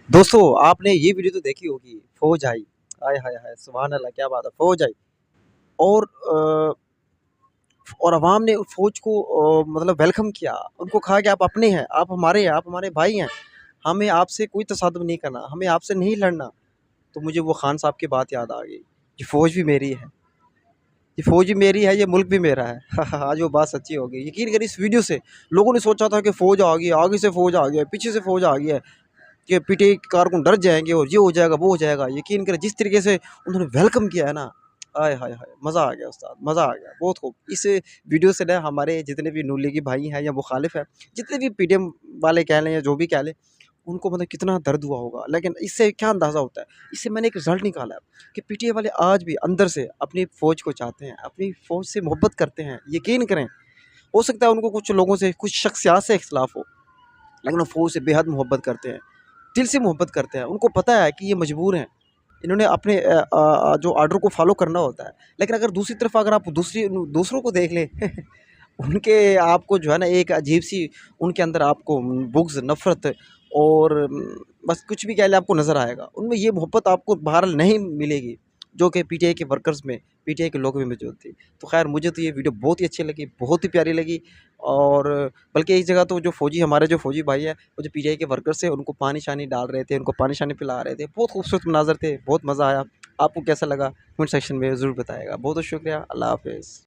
दोस्तों आपने ये वीडियो तो देखी होगी। फौज आई, हाय हाय हाय, सुभान अल्लाह, क्या बात है। फौज आई और और अवाम ने उस फौज को मतलब वेलकम किया। उनको कहा कि आप अपने हैं, आप हमारे हैं, आप हमारे भाई हैं। हमें आपसे कोई तसादुम नहीं करना, हमें आपसे नहीं लड़ना। तो मुझे वो खान साहब की बात याद आ गई। ये फौज भी मेरी है, ये फौज भी मेरी है, ये मुल्क भी मेरा है। आज वो बात सच्ची हो गई। यकीन करिए, इस वीडियो से लोगों ने सोचा था कि फौज आ गई, आगे से फौज आ गया, पीछे से फौज आ गई है, कि पीटीआई कारकुन डर जाएँगे और ये हो जाएगा, वो हो जाएगा। यकीन करें, जिस तरीके से उन्होंने वेलकम किया है ना, आय हाय हाय! मज़ा आ गया उस्ताद, मज़ा आ गया, बहुत खूब। इस वीडियो से ना हमारे जितने भी नून लीगी भाई हैं या मुखालिफ हैं, जितने भी पीटीएम वाले कह लें या जो भी कह लें, उनको मतलब कितना दर्द हुआ होगा। लेकिन इससे क्या अंदाज़ा होता है, इससे मैंने एक रिज़ल्ट निकाला है कि पीटीआई वाले आज भी अंदर से अपनी फ़ौज को चाहते हैं, अपनी फ़ौज से मोहब्बत करते हैं। यकीन करें, हो सकता है उनको कुछ लोगों से, कुछ शख्सियात से इख्तिलाफ़ हो, लेकिन वो फ़ौज से बेहद मोहब्बत करते हैं। दिल से मोहब्बत करते हैं। उनको पता है कि ये मजबूर हैं। इन्होंने अपने जो ऑर्डर को फ़ॉलो करना होता है। लेकिन अगर दूसरी तरफ अगर आप दूसरों को देख लें उनके आपको जो है ना एक अजीब-सी उनके अंदर आपको बुग़्ज़, नफ़रत और बस कुछ भी कह लें, आपको नज़र आएगा। उनमें ये मोहब्बत आपको बहरहाल नहीं मिलेगी, जो कि पीटीआई के वर्कर्स में, पीटीआई के लोगों में मौजूद थी। तो ख़ैर, मुझे तो ये वीडियो बहुत ही अच्छी लगी, बहुत ही प्यारी लगी। और बल्कि एक जगह तो जो फ़ौजी, हमारे जो फ़ौजी भाई हैं, वो जो पीटीआई के वर्कर्स थे, उनको पानी-शानी डाल रहे थे, उनको पानी-शानी पिला रहे थे। बहुत खूबसूरत मनाज़र थे, बहुत मज़ा आया। आपको कैसा लगा? कमेंट सेक्शन में ज़रूर बताइएगा। बहुत-बहुत शुक्रिया। अल्लाह हाफ़िज़।